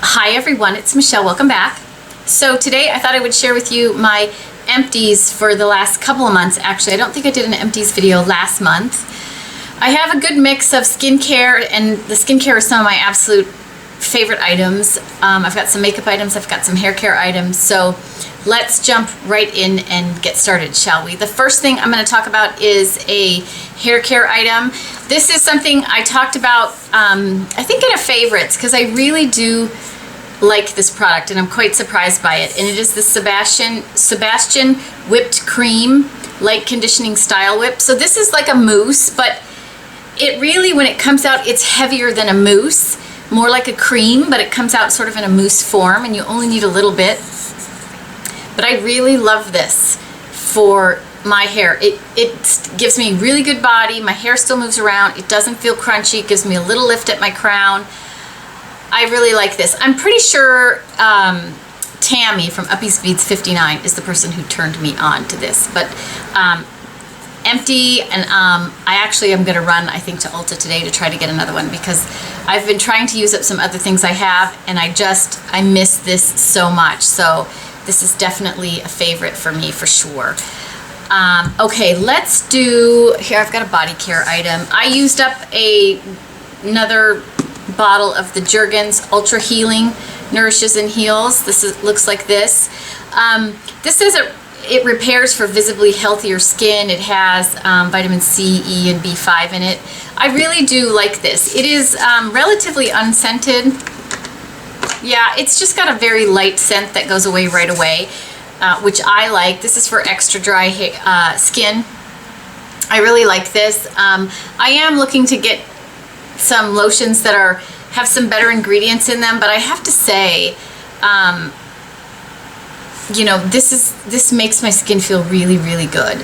Hi everyone, it's Michelle. Welcome back. So today I thought I would share with you my empties for the last couple of months. Actually, I don't think I did an empties video last month. I have a good mix of skincare, and the skincare is some of my absolute favorite items. I've got some makeup items, I've got some hair care items, so let's jump right in and get started, shall we? The first thing I'm going to talk about is a hair care item. This is something I talked about, I think in a favorites, because I really do like this product and I'm quite surprised by it. And it is the Sebastian Whipped Cream Light Conditioning Style Whip. So this is like a mousse, but it really, when it comes out, it's heavier than a mousse, more like a cream, but it comes out sort of in a mousse form and you only need a little bit. But I really love this for my hair. It gives me really good body. My hair still moves around. It doesn't feel crunchy. It gives me a little lift at my crown. I really like this. I'm pretty sure Tammy from Uppies Beads 59 is the person who turned me on to this. But empty, and I actually am going to run, I think, to Ulta today to try to get another one because I've been trying to use up some other things I have, and I miss this so much. So this is definitely a favorite for me for sure. Okay, let's do, here I've got a body care item. I used up another bottle of the Jergen's Ultra Healing Nourishes and Heals. Looks like this. This says it repairs for visibly healthier skin. It has vitamin C, E, and B5 in it. I really do like this. It is relatively unscented. Yeah, it's just got a very light scent that goes away right away, which I like. This is for extra dry skin. I really like this. I am looking to get some lotions that have some better ingredients in them, but I have to say, you know, this makes my skin feel really, really good,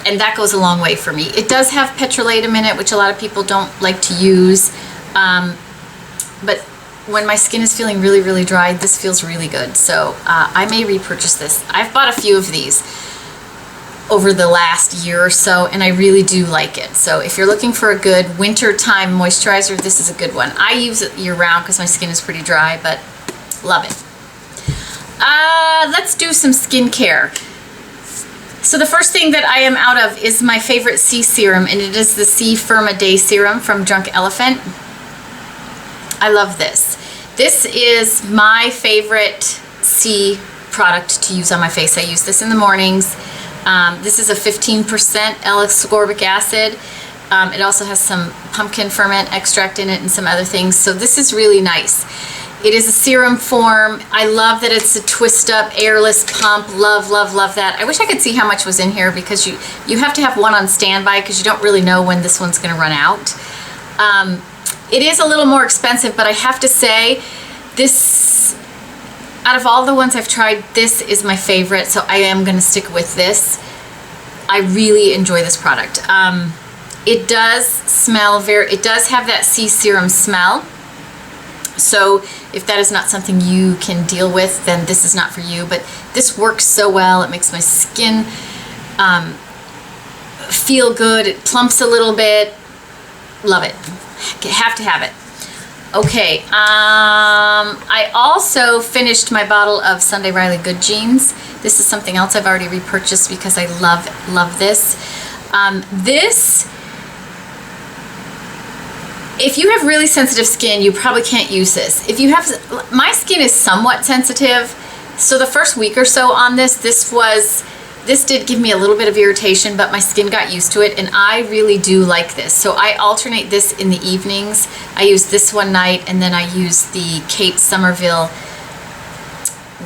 and that goes a long way for me. It does have petrolatum in it, which a lot of people don't like to use, but when my skin is feeling really, really dry, this feels really good. So I may repurchase this. I've bought a few of these over the last year or so, and I really do like it. So if you're looking for a good wintertime moisturizer, this is a good one. I use it year-round because my skin is pretty dry, but love it. Let's do some skincare. So the first thing that I am out of is my favorite C serum, and it is the C Firma Day Serum from Drunk Elephant. I love this. This is my favorite C product to use on my face. I use this in the mornings. This is a 15% L-ascorbic acid. It also has some pumpkin ferment extract in it and some other things. So this is really nice. It is a serum form. I love that it's a twist up, airless pump. Love, love, love that. I wish I could see how much was in here because you have to have one on standby because you don't really know when this one's going to run out. It is a little more expensive, but I have to say this, out of all the ones I've tried, this is my favorite, so I am going to stick with this. I really enjoy this product. It does smell it does have that C serum smell. So if that is not something you can deal with, then this is not for you. But this works so well. It makes my skin feel good. It plumps a little bit. Love it. Have to have it. Okay, I also finished my bottle of Sunday Riley Good Jeans. This is something else I've already repurchased because I love this. If you have really sensitive skin, you probably can't use this. If you have, my skin is somewhat sensitive, so the first week or so on this did give me a little bit of irritation, but my skin got used to it, and I really do like this. So I alternate this in the evenings. I use this one night, and then I use the Kate Somerville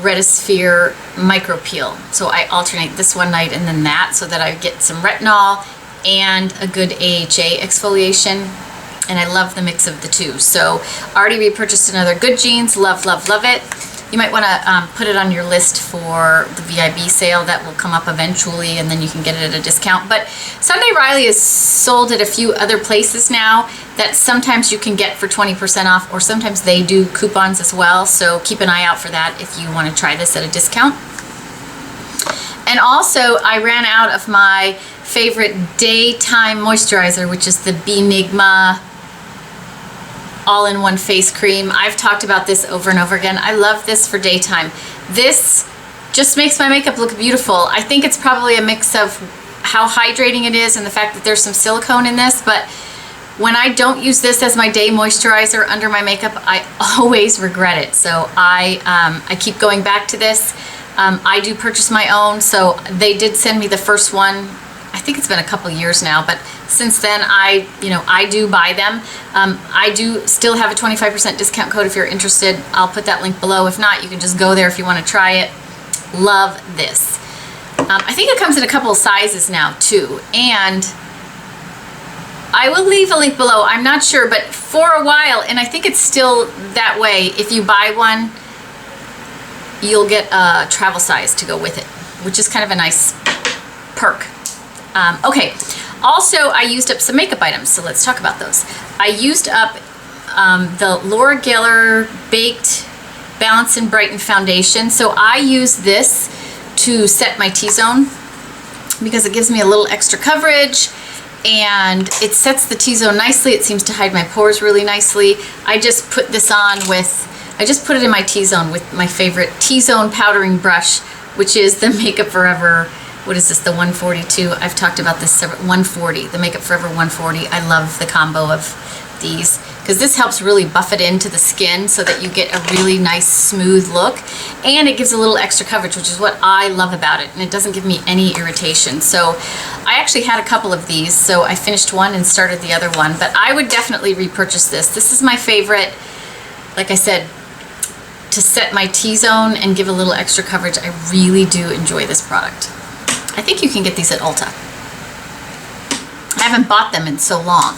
Retisphere Micro Peel. So I alternate this one night and then that, so that I get some retinol and a good AHA exfoliation, and I love the mix of the two. So already repurchased another Good Jeans. Love, love, love it. You might want to put it on your list for the VIB sale that will come up eventually, and then you can get it at a discount. But Sunday Riley is sold at a few other places now that sometimes you can get for 20% off, or sometimes they do coupons as well. So keep an eye out for that if you want to try this at a discount. And also, I ran out of my favorite daytime moisturizer, which is the Benigma all-in-one face cream. I've talked about this over and over again. I love this for daytime. This just makes my makeup look beautiful. I think it's probably a mix of how hydrating it is and the fact that there's some silicone in this, but when I don't use this as my day moisturizer under my makeup, I always regret it. So I keep going back to this. I do purchase my own, so they did send me the first one. I think it's been a couple years now, but since then I do buy them. I do still have a 25% discount code if you're interested. I'll put that link below. If not, you can just go there if you want to try it. Love this. I think it comes in a couple of sizes now too, and I will leave a link below. I'm not sure, but for a while, and I think it's still that way, if you buy one, you'll get a travel size to go with it, which is kind of a nice perk. Okay, also I used up some makeup items, so let's talk about those. I used up the Laura Geller Baked Balance and Brighten Foundation. So I use this to set my T-zone because it gives me a little extra coverage and it sets the T-zone nicely. It seems to hide my pores really nicely. I just put this on I just put it in my T-zone with my favorite T-zone powdering brush, which is the Makeup Forever, what is this, the 142? I've talked about this 140, the Makeup Forever 140. I love the combo of these because this helps really buff it into the skin so that you get a really nice smooth look, and it gives a little extra coverage, which is what I love about it, and it doesn't give me any irritation. So I actually had a couple of these, so I finished one and started the other one, but I would definitely repurchase this. This is my favorite, like I said, to set my T-zone and give a little extra coverage. I really do enjoy this product. I think you can get these at Ulta. I haven't bought them in so long.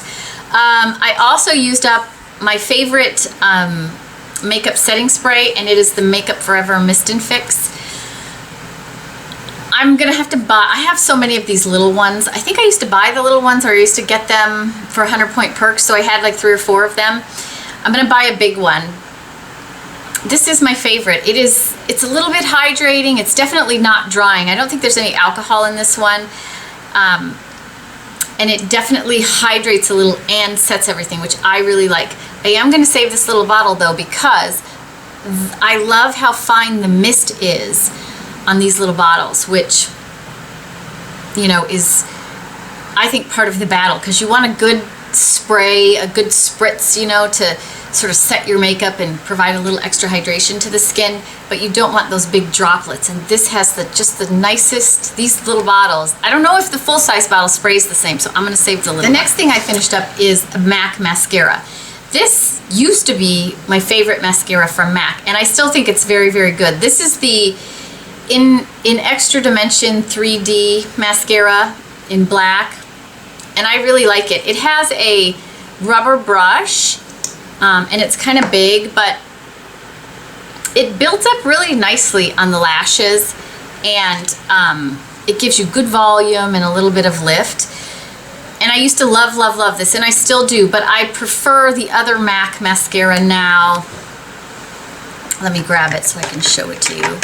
I also used up my favorite makeup setting spray, and it is the Makeup Forever Mist and Fix. I'm gonna have to buy, I have so many of these little ones. I think I used to buy the little ones, or I used to get them for 100 point perks, so I had like 3 or 4 of them. I'm gonna buy a big one. This is my favorite. It's a little bit hydrating. It's definitely not drying. I don't think there's any alcohol in this one. And it definitely hydrates a little and sets everything, which I really like. I am going to save this little bottle though, because I love how fine the mist is on these little bottles, which, you know, is, I think, part of the battle, because you want a good spray, a good spritz, you know, to sort of set your makeup and provide a little extra hydration to the skin, but you don't want those big droplets. And this has just the nicest, these little bottles. I don't know if the full-size bottle sprays the same, so I'm going to save the little one. The next thing I finished up is a MAC mascara. This used to be my favorite mascara from MAC, and I still think it's very, very good. This is the in Extra Dimension 3D mascara in black, and I really like it. It has a rubber brush, and it's kind of big, but it builds up really nicely on the lashes, and it gives you good volume and a little bit of lift. And I used to love, love, love this, and I still do, but I prefer the other MAC mascara now. Let me grab it so I can show it to you.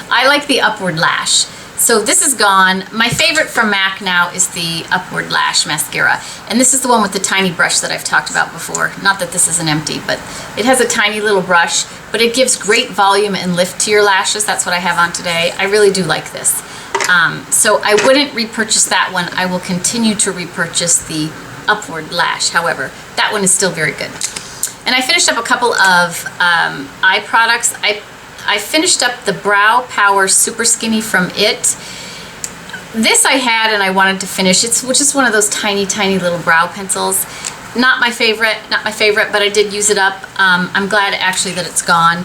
I like the Upward Lash. So this is gone. My favorite from MAC now is the Upward Lash mascara. And this is the one with the tiny brush that I've talked about before. Not that this is an empty, but it has a tiny little brush, but it gives great volume and lift to your lashes. That's what I have on today. I really do like this. So I wouldn't repurchase that one. I will continue to repurchase the Upward Lash. However, that one is still very good. And I finished up a couple of eye products. I finished up the Brow Power Super Skinny from IT. This I had and I wanted to finish. It's just one of those tiny, tiny little brow pencils. Not my favorite, but I did use it up. I'm glad actually that it's gone.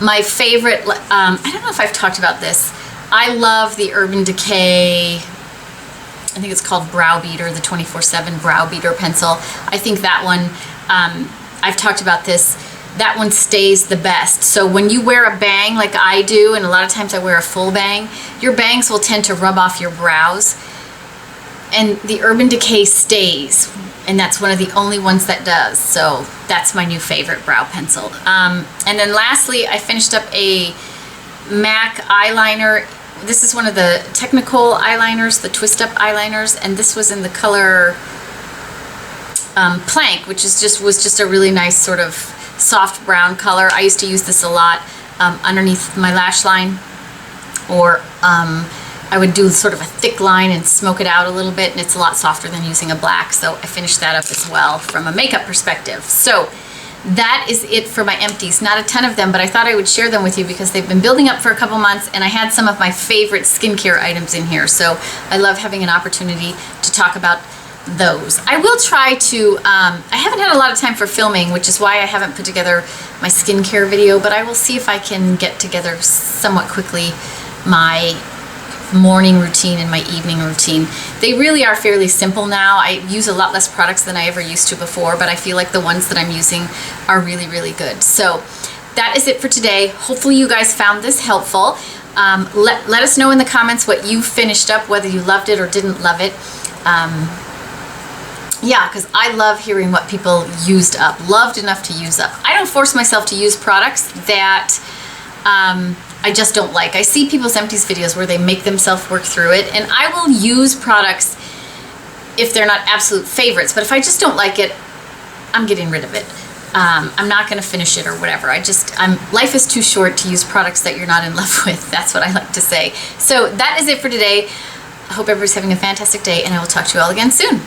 My favorite, I don't know if I've talked about this. I love the Urban Decay, I think it's called Brow Beater, the 24/7 Brow Beater pencil. I think that one, I've talked about this, that one stays the best. So when you wear a bang like I do, and a lot of times I wear a full bang, your bangs will tend to rub off your brows. And the Urban Decay stays, and that's one of the only ones that does. So that's my new favorite brow pencil. And then lastly, I finished up a MAC eyeliner. This is one of the technical eyeliners, the twist up eyeliners, and this was in the color Plank, which is was just a really nice sort of soft brown color. I used to use this a lot underneath my lash line, or I would do sort of a thick line and smoke it out a little bit, and it's a lot softer than using a black, so I finished that up as well from a makeup perspective. So that is it for my empties. Not a ton of them, but I thought I would share them with you because they've been building up for a couple months, and I had some of my favorite skincare items in here, so I love having an opportunity to talk about those. I will try to, I haven't had a lot of time for filming, which is why I haven't put together my skincare video, but I will see if I can get together somewhat quickly my morning routine and my evening routine. They really are fairly simple now. I use a lot less products than I ever used to before, but I feel like the ones that I'm using are really, really good. So that is it for today. Hopefully you guys found this helpful. Let us know in the comments what you finished up, whether you loved it or didn't love it. Yeah, because I love hearing what people used up, loved enough to use up. I don't force myself to use products that I just don't like. I see people's empties videos where they make themselves work through it, and I will use products if they're not absolute favorites, but if I just don't like it, I'm getting rid of it. I'm not going to finish it or whatever. Life is too short to use products that you're not in love with. That's what I like to say. So that is it for today. I hope everybody's having a fantastic day, and I will talk to you all again soon.